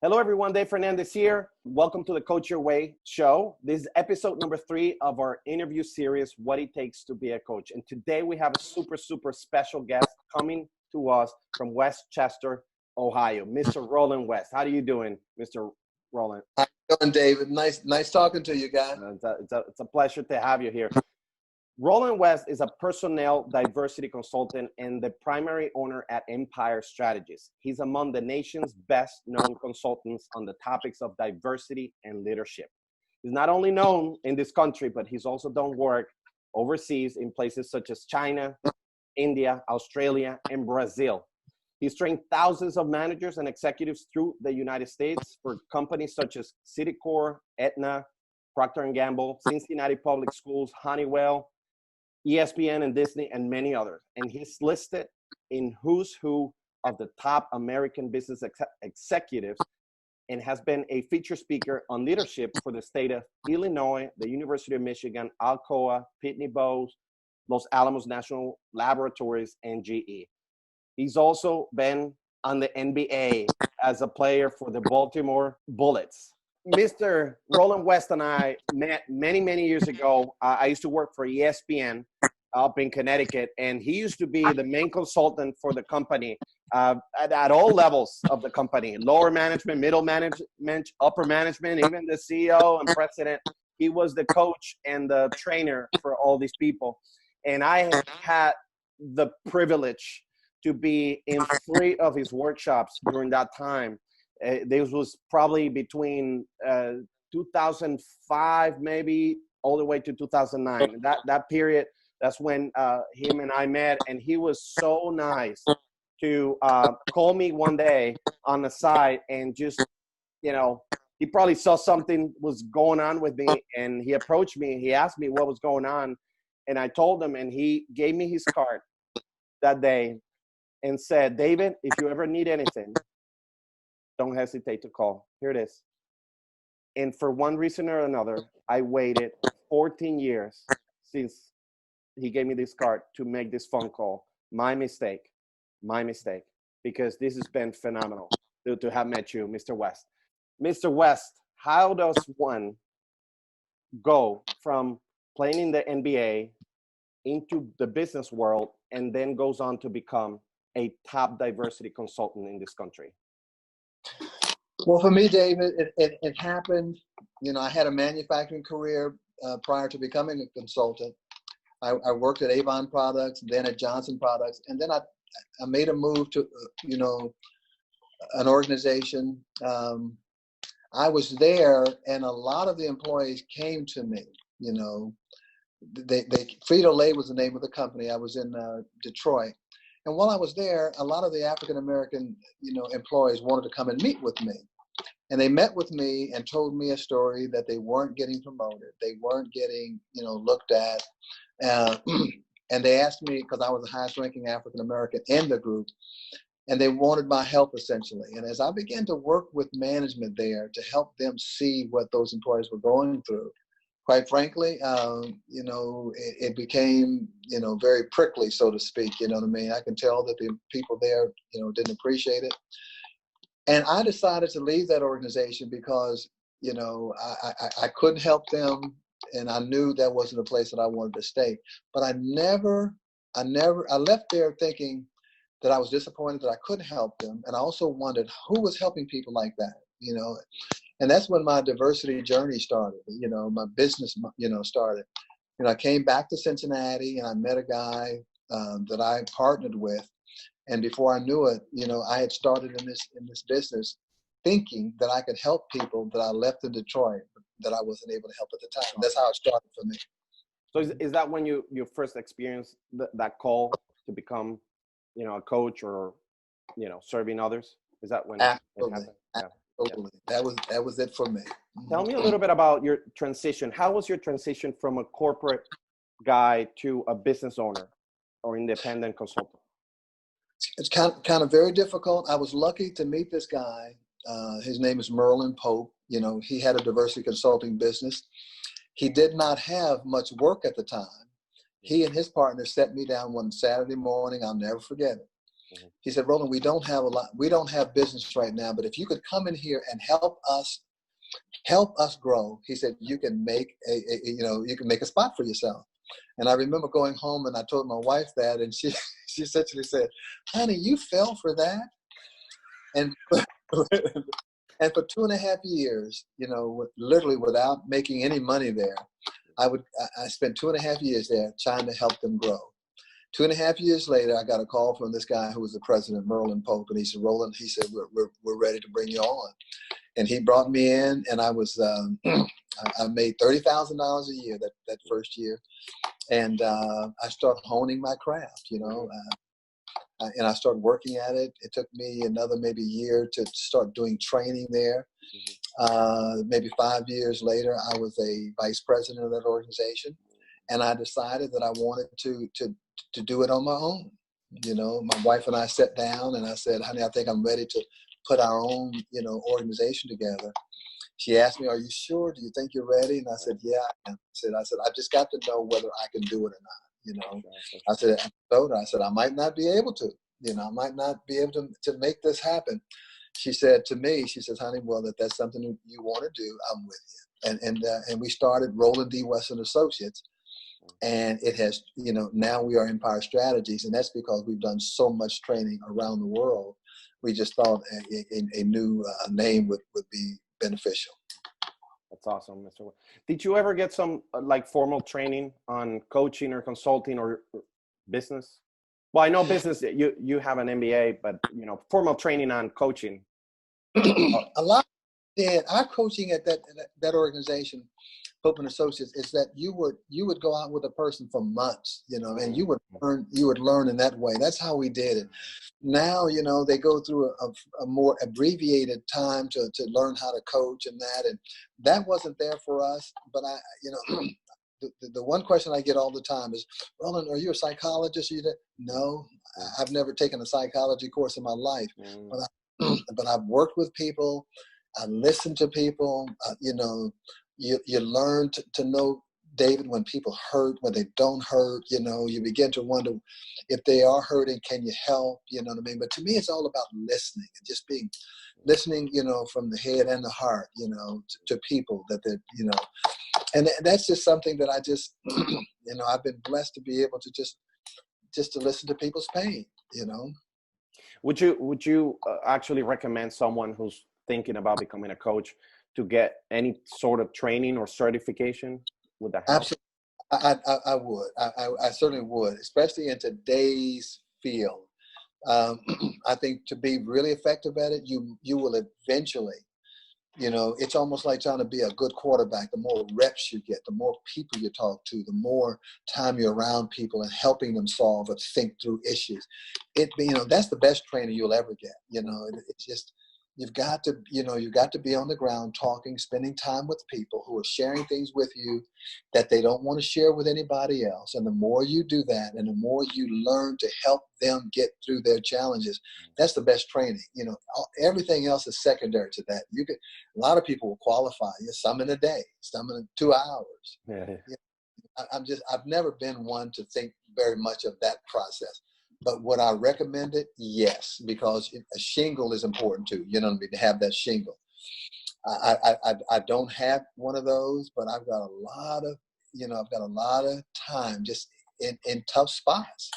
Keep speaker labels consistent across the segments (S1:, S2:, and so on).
S1: Hello, everyone. Dave Fernandez here. Welcome to the Coach Your Way show. This is episode number 3 of our interview series, What It Takes to Be a Coach. And today we have a super special guest coming to us from Westchester, Ohio, Mr. Roland West. How are you doing, Mr. Roland?
S2: How you doing, David? Nice talking to you, guy.
S1: It's a pleasure to have you here. Roland West is a personnel diversity consultant and the primary owner at Empire Strategies. He's among the nation's best known consultants on the topics of diversity and leadership. He's not only known in this country, but he's also done work overseas in places such as China, India, Australia, and Brazil. He's trained thousands of managers and executives through the United States for companies such as Citicorp, Aetna, Procter Gamble, Cincinnati Public Schools, Honeywell, ESPN and Disney, and many others. And he's listed in who's who of the top American business executives and has been a featured speaker on leadership for the state of Illinois, the University of Michigan, Alcoa, Pitney Bowes, Los Alamos National Laboratories, and GE. He's also been on the NBA as a player for the Baltimore Bullets. Mr. Roland West and I met many years ago. I used to work for ESPN up in Connecticut, and he used to be the main consultant for the company at all levels of the company, lower management, middle management, upper management, even the CEO and president. He was the coach and the trainer for all these people. And I had the privilege to be in 3 of his workshops during that time. This was probably between 2005, maybe all the way to 2009. That period, that's when him and I met, and he was so nice to call me one day on the side and just, he probably saw something was going on with me, and he approached me. He asked me what was going on, and I told him, and he gave me his card that day and said, "David, if you ever need anything, don't hesitate to call. Here it is." And for one reason or another, I waited 14 years since he gave me this card to make this phone call. My mistake, because this has been phenomenal to have met you, Mr. West. Mr. West, how does one go from playing in the NBA into the business world and then goes on to become a top diversity consultant in this country?
S2: Well, for me, David, it happened. I had a manufacturing career prior to becoming a consultant. I worked at Avon Products, then at Johnson Products, and then I made a move to, an organization. I was there, and a lot of the employees came to me. Frito-Lay was the name of the company. I was in Detroit. And while I was there, a lot of the African-American, employees wanted to come and meet with me. And they met with me and told me a story that they weren't getting promoted. They weren't getting, looked at. And they asked me, because I was the highest ranking African-American in the group, and they wanted my help essentially. And as I began to work with management there to help them see what those employees were going through, quite frankly, it became, very prickly, so to speak. You know what I mean? I can tell that the people there, didn't appreciate it. And I decided to leave that organization because, I couldn't help them, and I knew that wasn't a place that I wanted to stay. But I left there thinking that I was disappointed that I couldn't help them. And I also wondered who was helping people like that, And that's when my diversity journey started, my business, started. I came back to Cincinnati, and I met a guy that I partnered with. And before I knew it, I had started in this business thinking that I could help people that I left in Detroit that I wasn't able to help at the time. That's how it started for me.
S1: So is that when you first experienced that call to become, a coach or, serving others? Is that when
S2: Absolutely.
S1: it happened?
S2: Absolutely. Yeah. That was it for me.
S1: Tell me a little bit about your transition. How was your transition from a corporate guy to a business owner or independent consultant?
S2: It's kind of very difficult. I was lucky to meet this guy. His name is Merlin Pope. He had a diversity consulting business. He did not have much work at the time. He and his partner set me down one Saturday morning. I'll never forget it. He said, Roland, we don't have business right now, but if you could come in here and help us grow, he said, you can make you can make a spot for yourself. And I remember going home and I told my wife that, and she essentially said, honey, you fell for that. And and for 2.5 years, literally without making any money there, I spent 2.5 years there trying to help them grow. 2.5 years later, I got a call from this guy who was the president, Merlin Pope, and he said, Roland, he said, we're ready to bring you on. And he brought me in, and I was I made $30,000 a year that first year, and I started honing my craft, and I started working at it. It took me another maybe year to start doing training there. Maybe 5 years later, I was a vice president of that organization, and I decided that I wanted to do it on my own. My wife and I sat down, and I said, honey, I think I'm ready to put our own, organization together. She asked me, are you sure? Do you think you're ready? And I said, yeah, I am. I said, I just got to know whether I can do it or not. I said, I might not be able to, I might not be able to make this happen. She said to me, she says, honey, well, if that's something you want to do, I'm with you. And we started Roland D. Wesson Associates. And it has, now we are Empire Strategies, and that's because we've done so much training around the world. We just thought a new name would be beneficial.
S1: That's awesome, Mr. West. Did you ever get some formal training on coaching or consulting or business? Well, I know business, you have an MBA, but formal training on coaching.
S2: A lot did. Our coaching at that organization, Pope and Associates, is that you would go out with a person for months, and you would learn in that way. That's how we did it. Now, they go through a more abbreviated time to learn how to coach and that wasn't there for us. But the one question I get all the time is, Roland, are you a psychologist? No, I've never taken a psychology course in my life, but I've worked with people. I listen to people. You learn to know, David, when people hurt, when they don't hurt. You begin to wonder if they are hurting, can you help? You know what I mean? But to me, it's all about listening and just listening, from the head and the heart, to people that and that's just something that I just, I've been blessed to be able to just to listen to people's pain,
S1: Would you actually recommend someone who's thinking about becoming a coach to get any sort of training or certification? Would that help?
S2: Absolutely. I would. I certainly would, especially in today's field. I think to be really effective at it, you will eventually, it's almost like trying to be a good quarterback. The more reps you get, the more people you talk to, the more time you're around people and helping them solve or think through issues. That's the best training you'll ever get. It's just, you've got to be on the ground talking, spending time with people who are sharing things with you that they don't want to share with anybody else. And the more you do that, and the more you learn to help them get through their challenges, that's the best training. Everything else is secondary to that. A lot of people will qualify. Some in a day, some in 2 hours.
S1: Yeah.
S2: I've never been one to think very much of that process. But would I recommend it? Yes, because a shingle is important too. To have that shingle. I don't have one of those, but I've got a lot of time just in tough spots.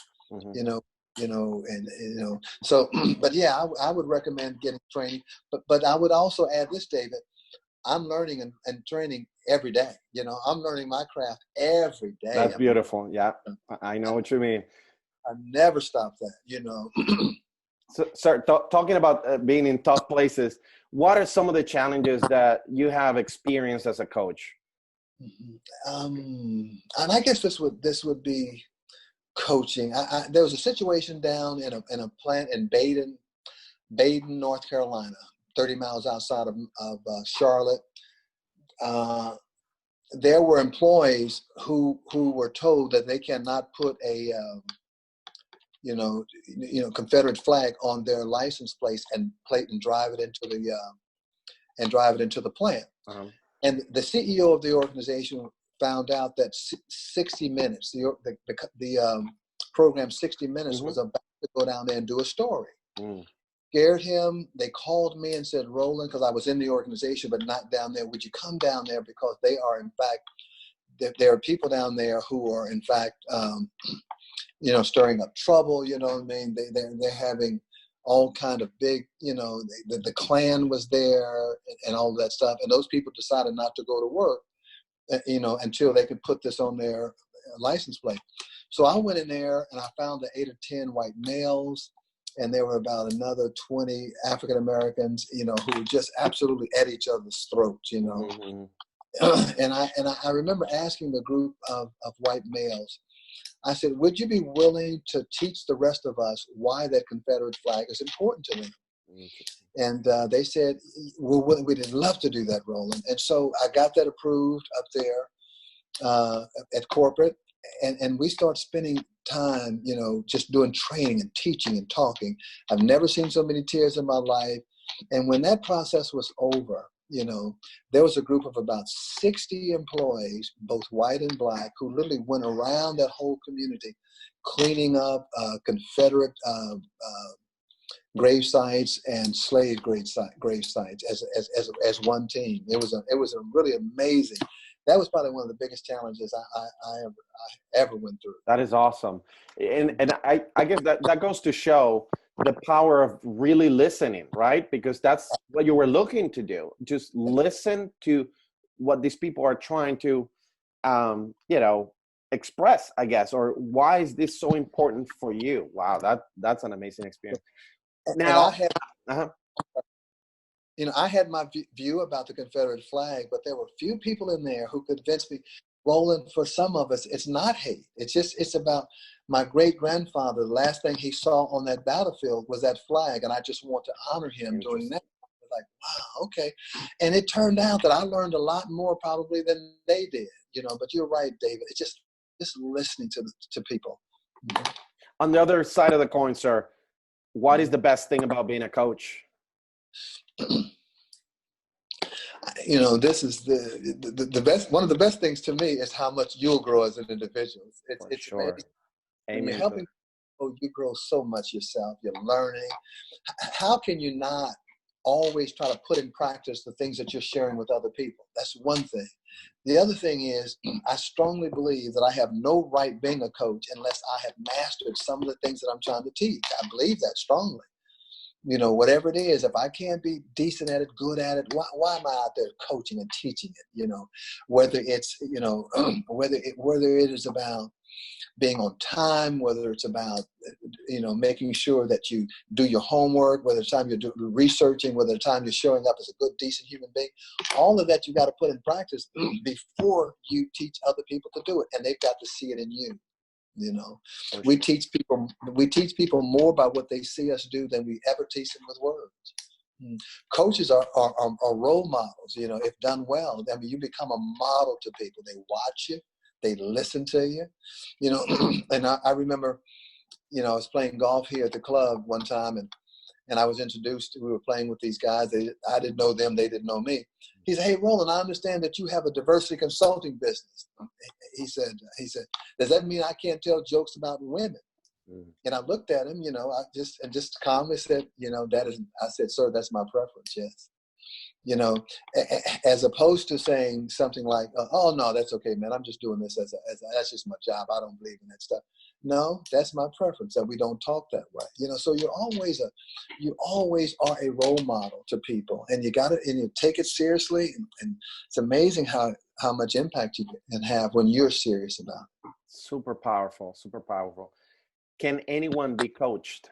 S2: So, but yeah, I would recommend getting training. But I would also add this, David. I'm learning and training every day. I'm learning my craft every day.
S1: That's beautiful. Yeah, I know what you mean.
S2: I never stop that,
S1: So, sir, talking about being in tough places, what are some of the challenges that you have experienced as a coach?
S2: And I guess this would be coaching. There was a situation down in a plant in Baden, North Carolina, 30 miles outside of Charlotte. There were employees who were told that they cannot put a Confederate flag on their license plate and drive it into the plant. Uh-huh. And the CEO of the organization found out that 60 Minutes, the program 60 Minutes, mm-hmm. was about to go down there and do a story.
S1: Mm.
S2: Scared him. They called me and said, Roland, because I was in the organization, but not down there. Would you come down there? Because they are, in fact, there are people down there who are, in fact, stirring up trouble. You know what I mean? They're having all kind of big, the Klan was there and all that stuff. And those people decided not to go to work, until they could put this on their license plate. So I went in there and I found the 8 or 10 white males, and there were about another 20 African Americans, who were just absolutely at each other's throats,
S1: Mm-hmm.
S2: And I remember asking the group of white males, I said, would you be willing to teach the rest of us why that Confederate flag is important to them? And they said, we'd love to do that, Roland. And so I got that approved up there at corporate. And we start spending time, just doing training and teaching and talking. I've never seen so many tears in my life. And when that process was over, there was a group of about 60 employees, both white and black, who literally went around that whole community, cleaning up Confederate grave sites and slave grave sites as one team. It was a really amazing. That was probably one of the biggest challenges I ever went through.
S1: That is awesome. And I guess that goes to show the power of really listening, right? Because that's what you were looking to do. Just listen to what these people are trying to, express, I guess, or why is this so important for you? Wow, that's an amazing experience. Now,
S2: I had my view about the Confederate flag, but there were few people in there who convinced me, Roland, for some of us, it's not hate. It's about my great-grandfather. The last thing he saw on that battlefield was that flag, and I just want to honor him doing that. I was like, wow, okay. And it turned out that I learned a lot more probably than they did, but you're right, David. It's just listening to people. Mm-hmm.
S1: On the other side of the coin, sir, what is the best thing about being a coach?
S2: This is the best. One of the best things to me is how much you'll grow as an individual. It's
S1: sure.
S2: amazing.
S1: Amen.
S2: You're helping people, you grow so much yourself. You're learning. How can you not always try to put in practice the things that you're sharing with other people? That's one thing. The other thing is, I strongly believe that I have no right being a coach unless I have mastered some of the things that I'm trying to teach. I believe that strongly. Whatever it is, if I can't be decent at it, good at it, why am I out there coaching and teaching it? Whether it's, whether it is about being on time, whether it's about, making sure that you do your homework, whether it's time you're researching, whether it's time you're showing up as a good, decent human being, all of that you got to put in practice before you teach other people to do it. And they've got to see it in you. We teach people more by what they see us do than we ever teach them with words. Coaches are role models, if done well. I mean, you become a model to people. They watch you, they listen to you, and I remember, I was playing golf here at the club one time, and I was introduced. We were playing with these guys. I didn't know them. They didn't know me. He said, "Hey, Roland, I understand that you have a diversity consulting business." He said, "Does that mean I can't tell jokes about women?" Mm-hmm. And I looked at him, I just calmly said, I said, "Sir, that's my preference. Yes." As opposed to saying something like, "Oh no, that's okay, man. I'm just doing this as that's just my job. I don't believe in that stuff." No, that's my preference, that we don't talk that way. So you always are a role model to people, and you take it seriously. And it's amazing how much impact you can have when you're serious about it.
S1: Super powerful, super powerful. Can anyone be coached?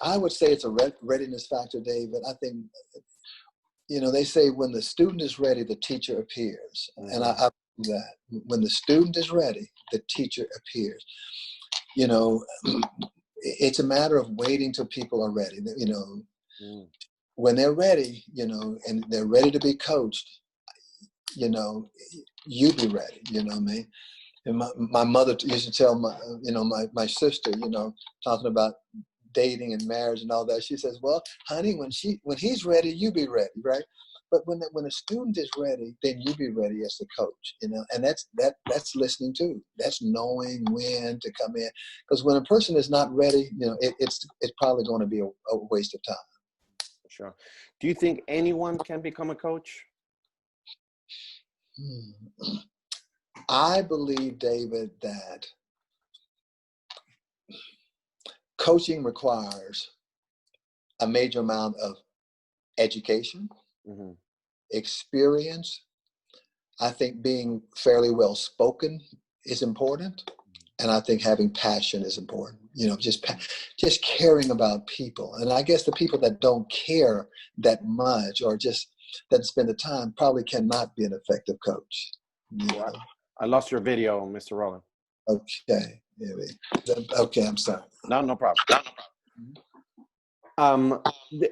S2: I would say it's a readiness factor, David. I think, they say when the student is ready, the teacher appears. Mm-hmm. And I believe that. When the student is ready, the teacher appears. It's a matter of waiting till people are ready. When they're ready, and they're ready to be coached, you be ready, what I mean? And my mother used to tell my sister, talking about dating and marriage and all that. She says, "Well, honey, when he's ready, you be ready, right?" But when a student is ready, then you be ready as the coach, you know, and that's listening too. That's knowing when to come in. Because when a person is not ready, you know, it's probably going to be a waste of time.
S1: Sure. Do you think anyone can become a coach?
S2: I believe, David, that coaching requires a major amount of education, experience. I think being fairly well spoken is important, and I think having passion is important. You know, just caring about people. And I guess the people that don't care that much or just doesn't spend the time probably cannot be an effective coach. You know?
S1: I lost your video, Mr. Roland.
S2: Okay. Okay, I'm sorry.
S1: No problem.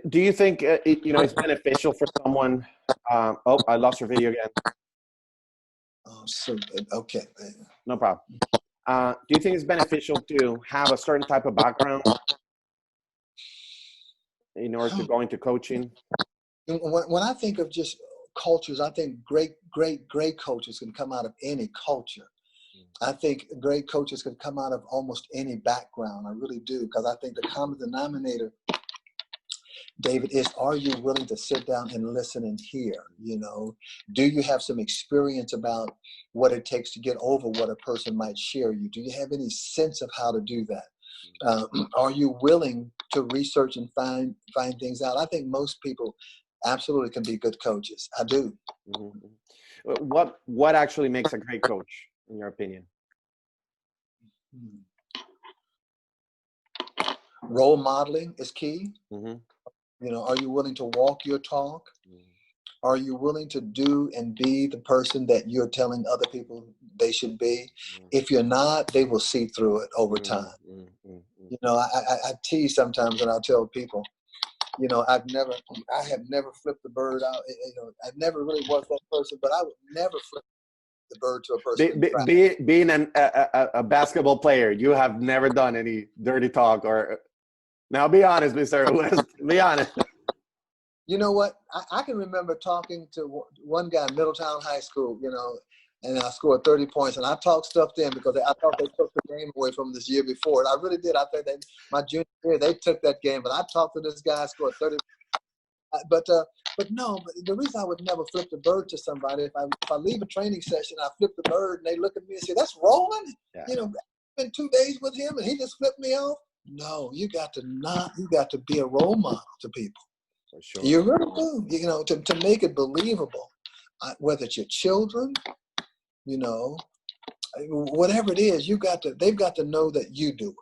S1: Do you think it's beneficial for someone? Oh, I lost your video again.
S2: Oh, so okay.
S1: No problem. Do you think it's beneficial to have a certain type of background in order to go into coaching?
S2: When I think of just cultures, I think great coaches can come out of any culture. I think great coaches can come out of almost any background. I really do, because I think the common denominator, David, is, are you willing to sit down and listen and hear? You know, do you have some experience about what it takes to get over what a person might share you? Do you have any sense of how to do that? Are you willing to research and find things out? I think most people absolutely can be good coaches. I do.
S1: What actually makes a great coach, in your opinion?
S2: Role modeling is key. You know, are you willing to walk your talk? Are you willing to do and be the person that you're telling other people they should be? If you're not, they will see through it over time. You know, I tease sometimes when I tell people, you know, I have never flipped the bird out. You know, I never really was that person, but I would never flip the bird to a person.
S1: Being a basketball player, you have never done any dirty talk or. Now, be honest, Mr. West. Be honest.
S2: You know what? I can remember talking to one guy in Middletown High School, you know, and I scored 30 points. And I talked stuff to him because I thought they took the game away from this year before. And I really did. I think my junior year, they took that game. But I talked to this guy, scored 30. But the reason I would never flip the bird to somebody, if I leave a training session, I flip the bird, and they look at me and say, "That's Roland." Yeah. You know, I've been 2 days with him, and he just flipped me off. No, you got to be a role model to people. For sure. You really do, you know, to make it believable, whether it's your children, you know, whatever it is, they've got to know that you do it,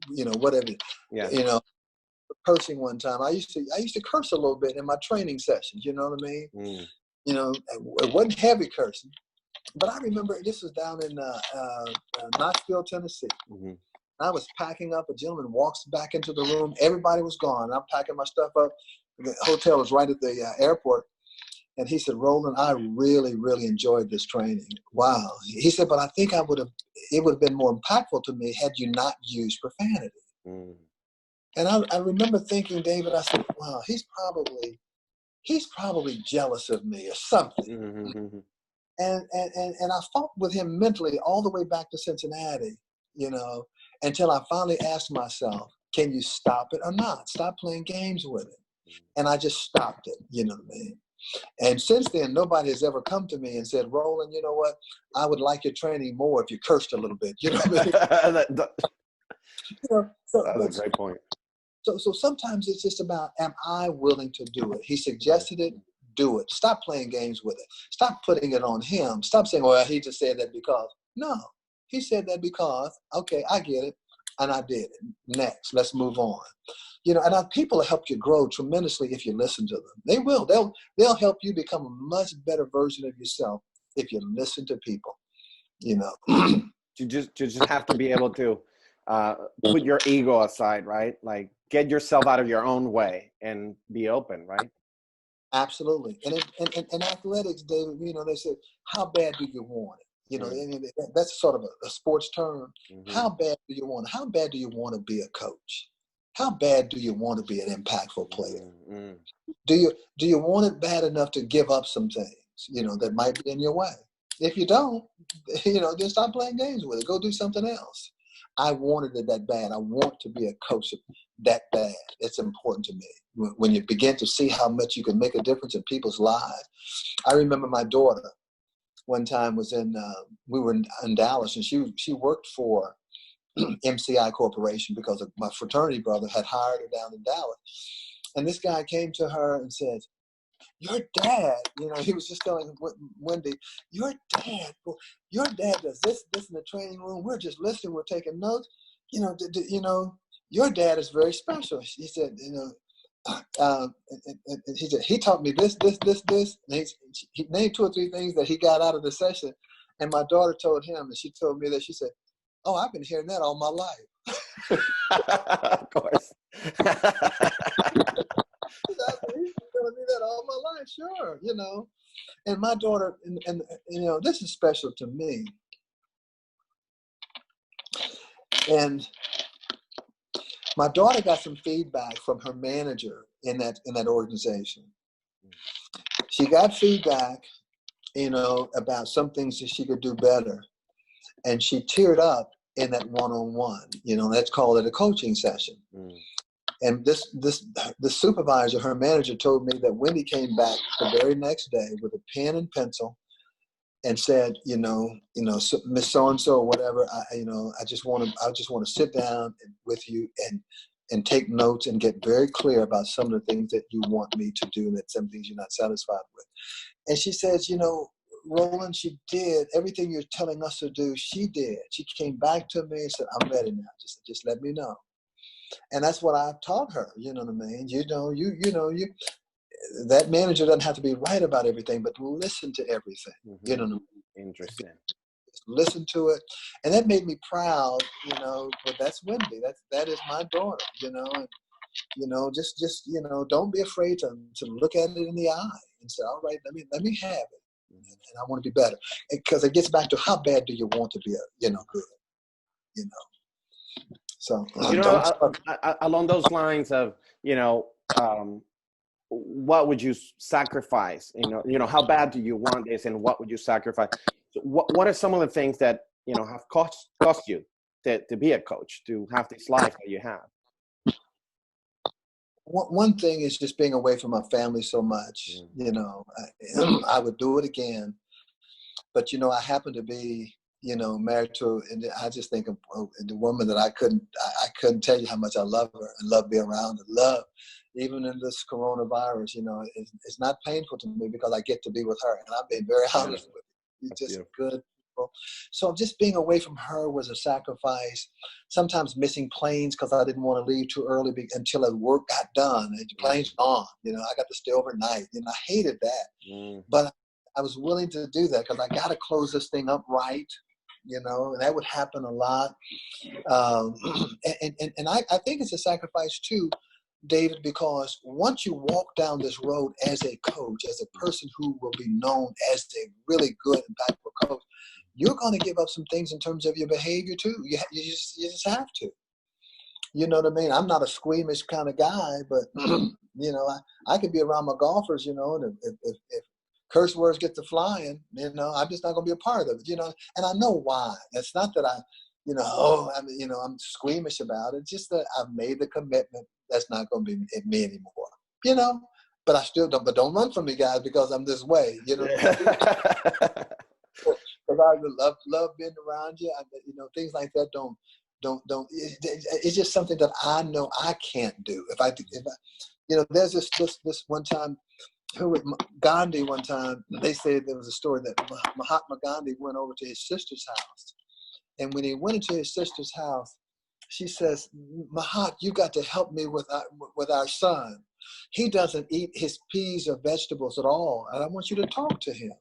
S2: you know, whatever, yeah. You know, cursing one time, I used to curse a little bit in my training sessions, you know what I mean? You know, it wasn't heavy cursing, but I remember this was down in Knoxville, Tennessee. I was packing up. A gentleman walks back into the room. Everybody was gone. I'm packing my stuff up. The hotel was right at the airport. And he said, "Roland, I really, really enjoyed this training." Wow. He said, "But I think it would have been more impactful to me had you not used profanity." And I remember thinking, David, I said, wow, he's probably jealous of me or something. And I fought with him mentally all the way back to Cincinnati, you know, until I finally asked myself, can you stop it or not? Stop playing games with it. And I just stopped it, you know what I mean? And since then, nobody has ever come to me and said, "Roland, you know what? I would like your training more if you cursed a little bit." You know what I mean?
S1: That's a great point.
S2: So sometimes it's just about, am I willing to do it? He suggested it, do it. Stop playing games with it. Stop putting it on him. Stop saying, "Well, he just said that because." No. He said that because, okay, I get it, and I did it. Next, let's move on. You know, and people will help you grow tremendously if you listen to them. They will. They'll help you become a much better version of yourself if you listen to people. You know,
S1: you just have to be able to put your ego aside, right? Like get yourself out of your own way and be open, right?
S2: Absolutely. And in athletics, David, you know, they said, "How bad do you want it?" You know, that's sort of a sports term. How bad do you want it? How bad do you want to be a coach? how bad do you want to be an impactful player?
S1: Mm-hmm.
S2: Do you want it bad enough to give up some things, that might be in your way? If you don't, then stop playing games with it. Go do something else. I wanted it that bad. I want to be a coach that bad. It's important to me. When you begin to see how much you can make a difference in people's lives. I remember my daughter one time we were in Dallas, and she worked for MCI Corporation because of my fraternity brother had hired her down in Dallas. And this guy came to her and said, "Your dad," he was just telling Wendy, your dad does this in the training room. We're just listening. We're taking notes. Your dad is very special. He said, he said, he taught me this. And he named 2 or 3 things that he got out of the session. And my daughter told him, and she told me that, she said, "Oh, I've been hearing that all my life."
S1: Of course.
S2: He's been telling me that all my life, sure, And my daughter, and this is special to me. And my daughter got some feedback from her manager in that organization. She got feedback, about some things that she could do better. And she teared up in that one-on-one, let's call it a coaching session. Mm. And the supervisor, her manager, told me that Wendy came back the very next day with a pen and pencil and said, Miss So-and-so or whatever, I just want to sit down with you and take notes and get very clear about some of the things that you want me to do and that some things you're not satisfied with. And she says, Roland, she did everything you're telling us to do. She did. She came back to me and said, "I'm ready now. Just let me know." And that's what I've taught her. You know what I mean? That manager doesn't have to be right about everything, but listen to everything. Mm-hmm.
S1: Interesting.
S2: Just listen to it, and that made me proud. But that's Wendy. That is my daughter. And just don't be afraid to look at it in the eye and say, "All right, let me have it." And I want to be better, because it gets back to how bad do you want to be, good, So
S1: along those lines of, what would you sacrifice? How bad do you want this, and what would you sacrifice? So what are some of the things that have cost you to be a coach, to have this life that you have?
S2: One thing is just being away from my family so much. I would do it again, but I happen to be married to, and I just think of the woman that I couldn't tell you how much I love her and love being around her. Love, even in this coronavirus, it's not painful to me because I get to be with her, and I've been very honest with you. It's just good. So just being away from her was a sacrifice. Sometimes missing planes because I didn't want to leave too early until the work got done. And the plane's gone. I got to stay overnight. I hated that. But I was willing to do that because I got to close this thing up right. And that would happen a lot. And I think it's a sacrifice too, David, because once you walk down this road as a coach, as a person who will be known as a really good, impactful coach, you're going to give up some things in terms of your behavior too. You just have to. You know what I mean? I'm not a squeamish kind of guy, but I could be around my golfers, and if curse words get to flying, I'm just not going to be a part of it, and I know why. It's not that I'm squeamish about it. It's just that I've made the commitment that's not going to be me anymore, but I still don't, but don't run from me, guys, because I'm this way, Because I love being around you. Things like that don't. It's just something that I know I can't do. If I, there's this one time, Gandhi one time, they said there was a story that Mahatma Gandhi went over to his sister's house, and when he went into his sister's house, she says, "Mahat, you got to help me with our son. He doesn't eat his peas or vegetables at all, and I want you to talk to him."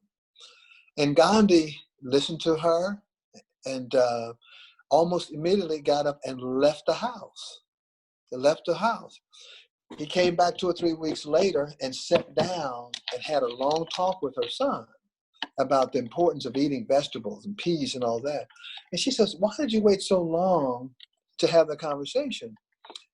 S2: And Gandhi listened to her and almost immediately got up and left the house. He came back 2 or 3 weeks later and sat down and had a long talk with her son about the importance of eating vegetables and peas and all that. And she says, "Why did you wait so long to have the conversation?"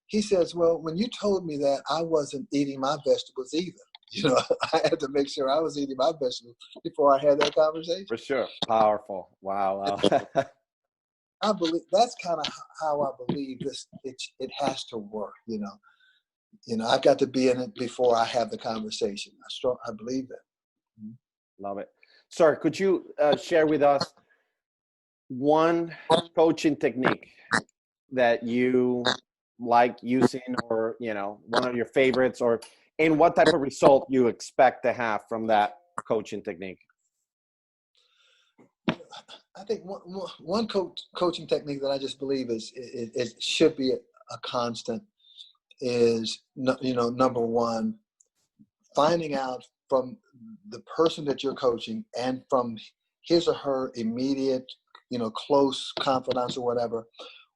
S2: he says, well, when you told me that, I wasn't eating my vegetables either. You know, I had to make sure I was eating my vegetables before I had that conversation.
S1: For sure. Powerful. Wow.
S2: I believe that's kind of how I believe this. It has to work. You know, I've got to be in it before I have the conversation. I believe that.
S1: Love it. Sir, could you share with us one coaching technique that you like using, or, you know, one of your favorites, or and what type of result you expect to have from that coaching technique?
S2: I think one coaching technique that I just believe is should be a constant is, you know, number one, finding out from the person that you're coaching and from his or her immediate, you know, close confidants or whatever,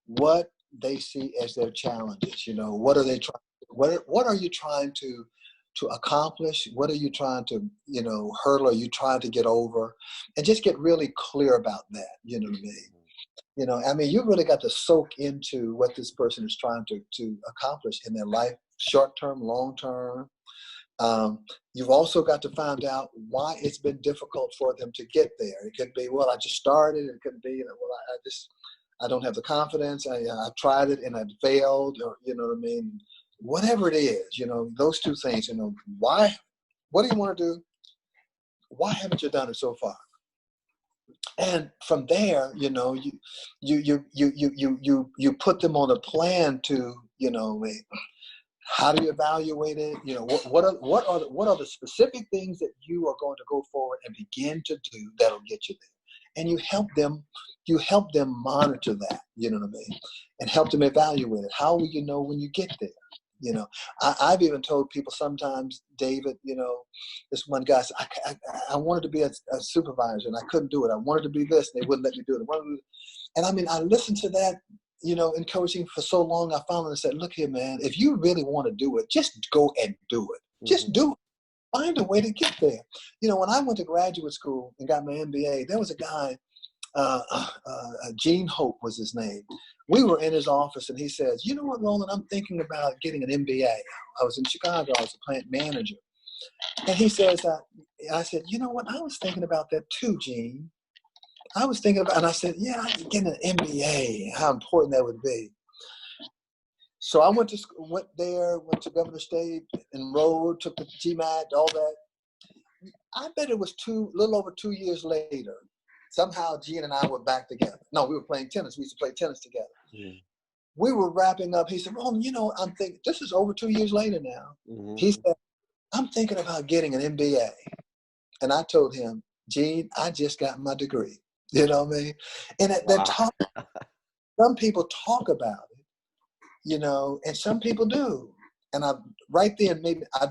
S2: what they see as their challenges. You know, what are they trying? What are you trying to accomplish? What are you trying to, you know, hurdle? Are you trying to get over? And just get really clear about that. You know what I mean? You know, I mean, you really got to soak into what this person is trying to accomplish in their life, short term, long term. You've also got to find out why it's been difficult for them to get there. It could be, well, I just started. It could be, you know, well, I don't have the confidence. I tried it and I failed, or, you know what I mean? Whatever it is, you know, those two things, you know, why, what do you want to do? Why haven't you done it so far? And from there, you know, you put them on a plan to, you know, how do you evaluate it? You know, what are the specific things that you are going to go forward and begin to do that'll get you there? And you help them monitor that, you know what I mean? And help them evaluate it. How will you know when you get there? You know, I've even told people sometimes, David, you know, this one guy said, I wanted to be a supervisor and I couldn't do it. I wanted to be this and they wouldn't let me do it. And I mean, I listened to that, you know, in coaching for so long. I finally said, look here, man, if you really want to do it, just go and do it. Just do it. Find a way to get there. You know, when I went to graduate school and got my MBA, there was a guy, Gene Hope was his name. We were in his office and he says, you know what, Roland, I'm thinking about getting an MBA. I was in Chicago, I was a plant manager. And he says, I said, you know what, I was thinking about that too, Gene. I was thinking about, and I said, yeah, I could get an MBA, how important that would be. So I went to Governor State, enrolled, took the GMAT, all that. I bet it was a little over 2 years later. Somehow Gene and I were back together. No, we were playing tennis. We used to play tennis together. We were wrapping up. He said, Roland, you know, I'm thinking, this is over 2 years later now. He said, I'm thinking about getting an MBA. And I told him, Gene, I just got my degree. You know what I mean? And some people talk about it, you know, and some people do. And right then, maybe I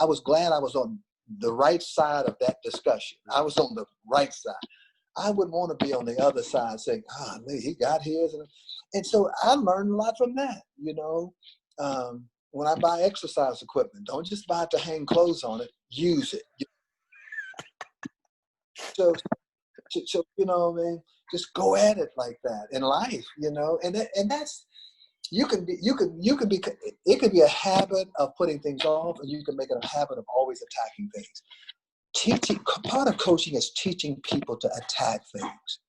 S2: was glad I was on the right side of that discussion. I was on the right side. I wouldn't want to be on the other side saying, he got his. And so I learned a lot from that, you know. When I buy exercise equipment, don't just buy it to hang clothes on it, use it. So you know what I mean? Just go at it like that in life, you know. And that's, it could be a habit of putting things off, and you can make it a habit of always attacking things. Part of coaching is teaching people to attack things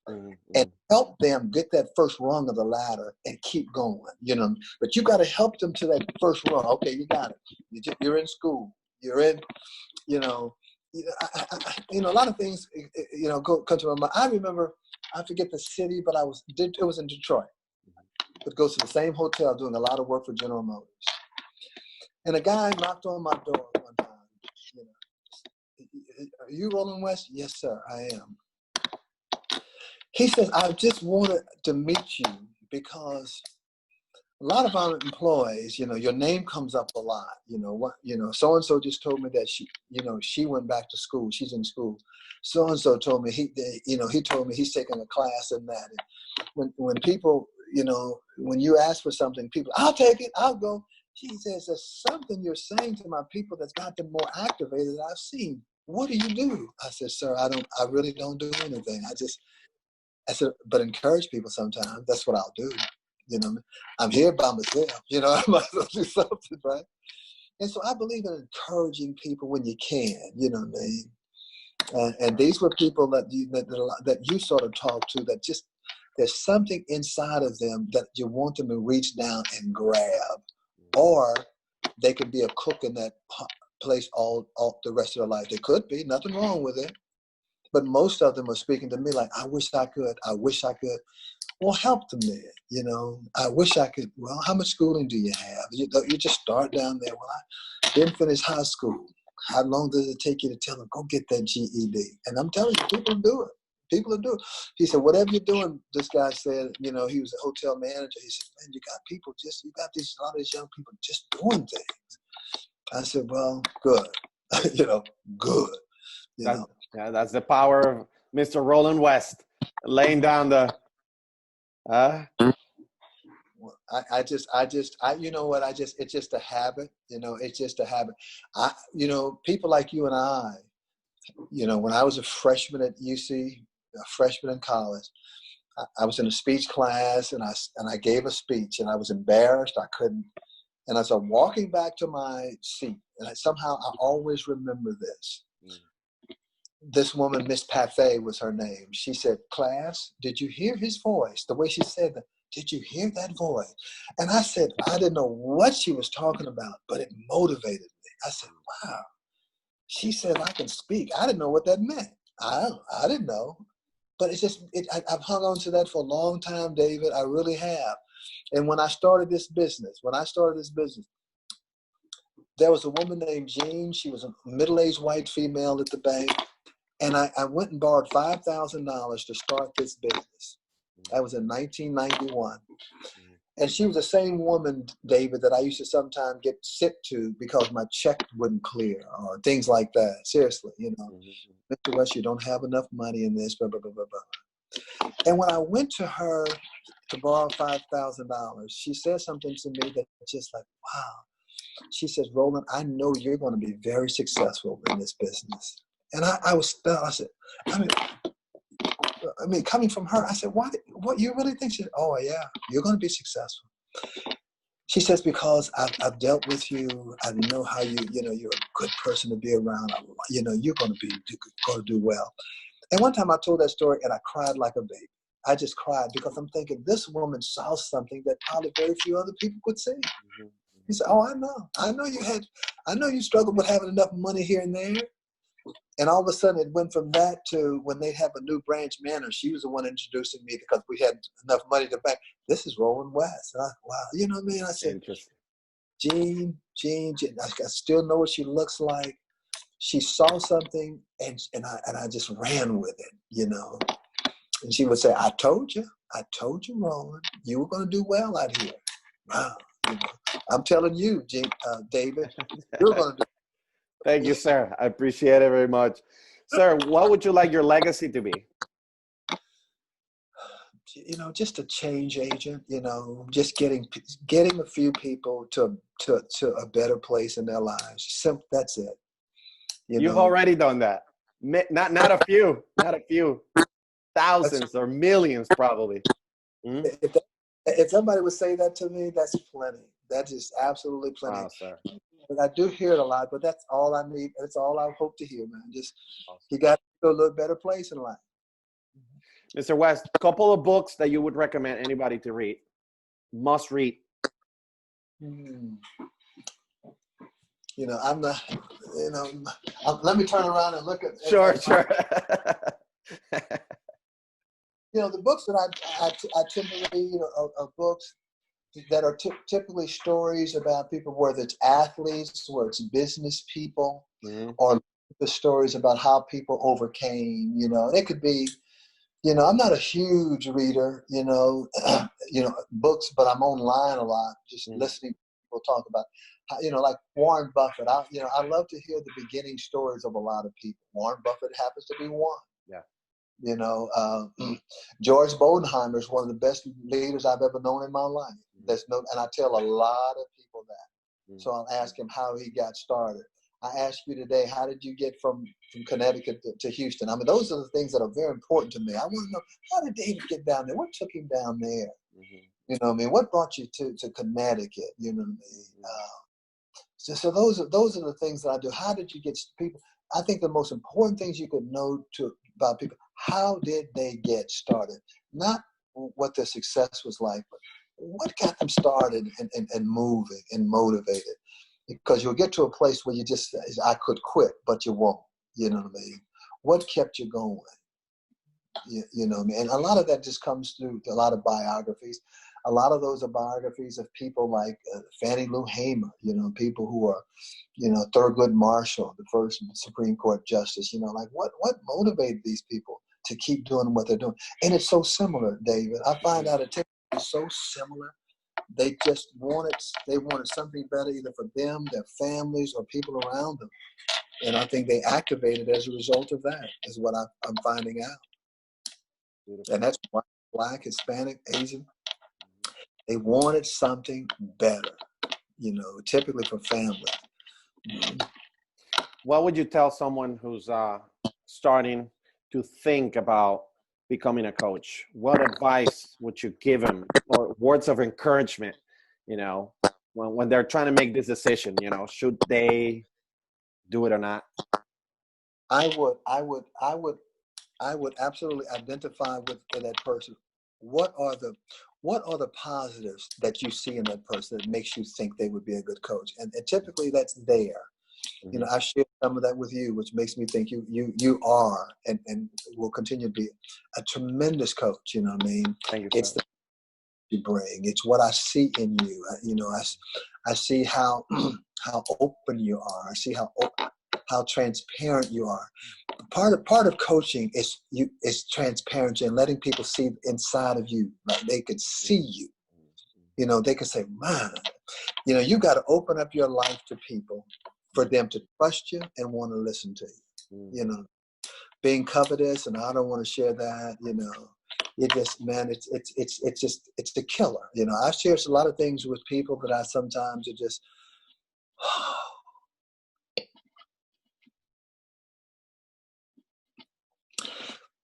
S2: and help them get that first rung of the ladder and keep going, you know. But you got to help them to that first rung. Okay, you got it. You're in school. You're in, you know, a lot of things, you know, come to my mind. I remember, I forget the city, but it was in Detroit. But goes to the same hotel doing a lot of work for General Motors. And a guy knocked on my door one time, you know. Are you Roland West? Yes, sir, I am. He says, I just wanted to meet you because a lot of our employees, you know, your name comes up a lot. You know what? You know, so and so just told me that she went back to school. She's in school. So and so told me he told me he's taking a class in that. And when people, you know, when you ask for something, people, I'll take it. I'll go. He says, there's something you're saying to my people that's got them more activated than I've seen. What do you do? I said, sir, I really don't do anything. I said, but encourage people sometimes. That's what I'll do. You know, I'm here by myself. You know, I might as well do something, right? And so I believe in encouraging people when you can. You know what I mean? And these were people that you sort of talked to that just there's something inside of them that you want them to reach down and grab, or they could be a cook in that place all the rest of their life. They could be, nothing wrong with it. But most of them are speaking to me like, I wish I could. Well, help them there, you know. I wish I could. Well, how much schooling do you have? You just start down there. Well, I didn't finish high school. How long does it take you to tell them, go get that GED? And I'm telling you, people do it. People do it. He said, whatever you're doing, this guy said, you know, he was a hotel manager. He said, man, you got a lot of these young people just doing things. I said, well, good. You know, good. You know.
S1: Yeah, that's the power of Mr. Roland West, laying down the.
S2: You know what? It's just a habit. You know, it's just a habit. You know, people like you and I, you know, when I was a freshman at UC, a freshman in college, I was in a speech class and I gave a speech and I was embarrassed. I couldn't. And as I'm walking back to my seat, and somehow I always remember this. This woman, Miss Pathé was her name. She said, class, did you hear his voice? The way she said that, did you hear that voice? And I said, I didn't know what she was talking about, but it motivated me. I said, wow. She said, I can speak. I didn't know what that meant. I didn't know. But I've hung on to that for a long time, David. I really have. And when I started this business, there was a woman named Jean. She was a middle-aged white female at the bank. And I went and borrowed $5,000 to start this business. That was in 1991. And she was the same woman, David, that I used to sometimes get sick to because my check wouldn't clear or things like that. Seriously, you know, Mr. West, you don't have enough money in this, blah, blah, blah, blah, blah. And when I went to her to borrow $5,000, she said something to me that just like, wow. She says, Roland, I know you're going to be very successful in this business. And I was stunned. I said, I mean, coming from her, I said, what you really think? She said, oh, yeah, you're going to be successful. She says, because I've dealt with you. I know how you're a good person to be around. You're going to do well. And one time I told that story and I cried like a baby. I just cried because I'm thinking this woman saw something that probably very few other people could see. He said, oh, I know you struggled with having enough money here and there. And all of a sudden, it went from that to when they have a new branch manager. She was the one introducing me because we had enough money to back. This is Roland West. And wow, you know what I mean? I said, Jean, I still know what she looks like. She saw something, and I just ran with it, you know. And she would say, I told you, Roland, you were going to do well out here. Wow. You know, I'm telling you, David, you're going to do.
S1: Thank you, sir. I appreciate it very much. Sir, what would you like your legacy to be?
S2: You know, just a change agent, you know, just getting a few people to a better place in their lives. Simple, that's it.
S1: You've already done that. Not a few. Thousands or millions, probably.
S2: If somebody would say that to me, that's plenty. That is absolutely plenty.
S1: Wow, sir.
S2: But I do hear it a lot, but that's all I need. That's all I hope to hear, man. Just you got to a little better place in life.
S1: Mr. West, a couple of books that you would recommend anybody to read. Must read.
S2: You know, let me turn around and look at.
S1: Sure.
S2: You know, the books that I tend to read are books that are typically stories about people, whether it's athletes, whether it's business people, or the stories about how people overcame. You know, it could be. You know, I'm not a huge reader. You know, books, but I'm online a lot, just listening to people talk about. You know, like Warren Buffett. I love to hear the beginning stories of a lot of people. Warren Buffett happens to be one. Yeah. You know, George Bodenheimer is one of the best leaders I've ever known in my life. And I tell a lot of people that. So I'll ask him how he got started. I asked you today, how did you get from Connecticut to Houston? I mean, those are the things that are very important to me. I want to know, how did David get down there? What took him down there? You know what I mean? What brought you to Connecticut? You know what I mean? So those are the things that I do. How did you get people? I think the most important things you could know about people, how did they get started? Not what their success was like, but what got them started and moving and motivated. Because you'll get to a place where you just say, I could quit, but you won't. You know what I mean? What kept you going? You know what I mean? And a lot of that just comes through a lot of biographies. A lot of those are biographies of people like Fannie Lou Hamer, you know, people who are, you know, Thurgood Marshall, the first Supreme Court justice, you know, like what motivated these people to keep doing what they're doing? And it's so similar, David. I find out it's so similar. They wanted something better either for them, their families, or people around them. And I think they activated as a result of that, is what I'm finding out. Beautiful. And that's why Black, Hispanic, Asian, they wanted something better, you know, typically for families.
S1: What would you tell someone who's starting to think about becoming a coach? What advice would you give them, or words of encouragement, you know, when they're trying to make this decision, you know, should they do it or not?
S2: I would absolutely identify with that person. What are the positives that you see in that person that makes you think they would be a good coach? And typically that's there. You know, I shared some of that with you, which makes me think you are and will continue to be a tremendous coach. You know what I mean?
S1: Thank you,
S2: it's the you bring. It's what I see in you. You know, I see how open you are. I see how transparent you are. Part of coaching is transparency and letting people see inside of you. Like they could see you. You know, they could say, man, you know, you got to open up your life to people for them to trust you and want to listen to you. You know, being covetous and I don't want to share that, you know, it just, man, it's a killer. You know, I've shared a lot of things with people that I sometimes are just,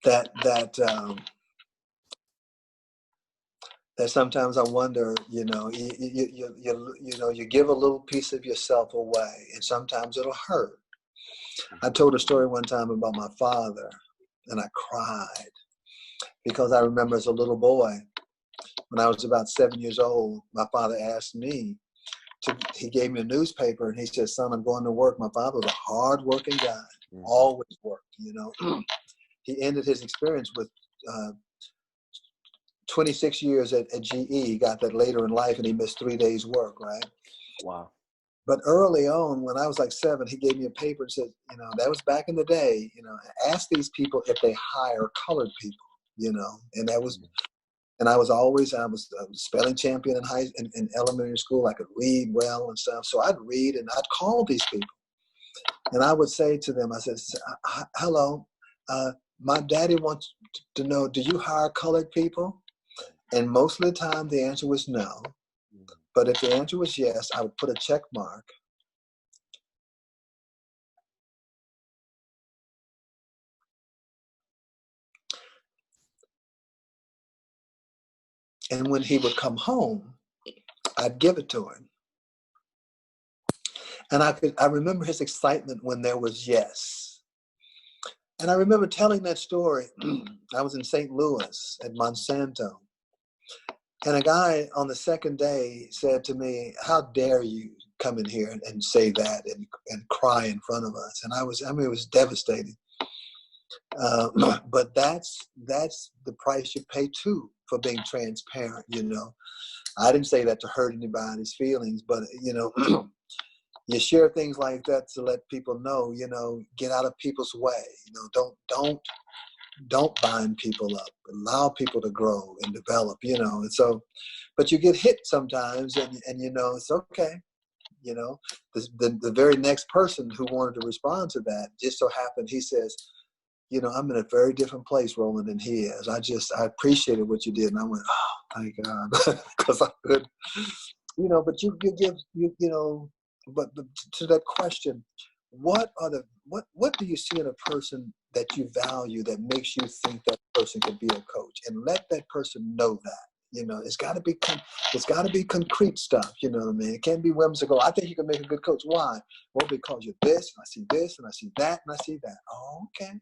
S2: that sometimes I wonder, you know, you give a little piece of yourself away, and sometimes it'll hurt. I told a story one time about my father, and I cried because I remember as a little boy, when I was about 7 years old, my father asked me he gave me a newspaper, and he said, "Son, I'm going to work." My father was a hard-working guy, always worked, you know. He ended his experience with 26 years at GE. He got that later in life, and he missed 3 days work, right?
S1: Wow.
S2: But early on, when I was like 7, he gave me a paper and said, you know, that was back in the day, you know, ask these people if they hire colored people, you know, and that was, and I was a spelling champion in elementary school. I could read well and stuff. So I'd read and I'd call these people. And I would say to them, I said, hello, my daddy wants to know, do you hire colored people? And most of the time the answer was no. But if the answer was yes, I would put a check mark. And when he would come home, I'd give it to him. And I remember his excitement when there was yes. And I remember telling that story. I was in St. Louis at Monsanto. And a guy on the second day said to me, "How dare you come in here and say that and cry in front of us?" And it was devastating. But that's the price you pay too for being transparent. You know, I didn't say that to hurt anybody's feelings, but you know, you share things like that to let people know. You know, get out of people's way. You know, don't bind people up. Allow people to grow and develop. You know, and so, but you get hit sometimes, and you know, it's okay. You know, the very next person who wanted to respond to that just so happened, he says, "You know, I'm in a very different place, Roland, than he is. I appreciated what you did." And I went, "Oh, thank God," because I could, you know. But you give you know, but to that question, what do you see in a person that you value that makes you think that person could be a coach, and let that person know that. You know, it's got to be concrete stuff. You know what I mean? It can't be whimsical. I think you can make a good coach. Why? Well, because you're this, and I see this, and I see that, and I see that. Oh, okay.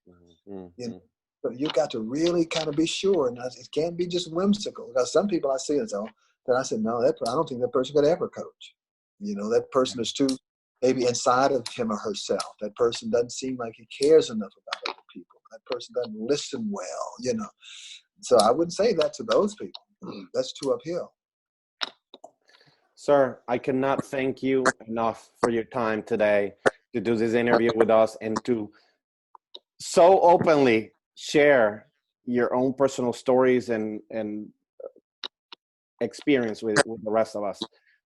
S1: Mm-hmm.
S2: You know, so you got to really kind of be sure, and it can't be just whimsical. Because some people I see and so then I said, no, I don't think that person could ever coach. You know, that person is too maybe inside of him or herself. That person doesn't seem like he cares enough about other people. That person doesn't listen well. You know. So I wouldn't say that to those people. That's too uphill.
S1: Sir, I cannot thank you enough for your time today to do this interview with us and to so openly share your own personal stories and experience with the rest of us.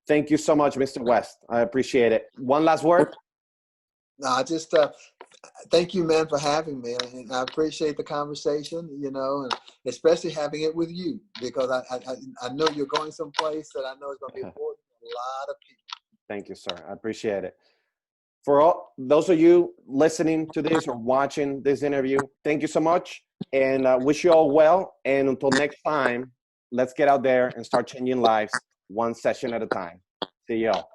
S1: Thank you so much, Mr. West. I appreciate it. One last word?
S2: No, just thank you, man, for having me. And I appreciate the conversation, you know, and especially having it with you, because I know you're going someplace that I know is going to be important to a lot of people.
S1: Thank you, sir. I appreciate it. For all those of you listening to this or watching this interview, thank you so much, and wish you all well. And until next time, let's get out there and start changing lives one session at a time. See y'all.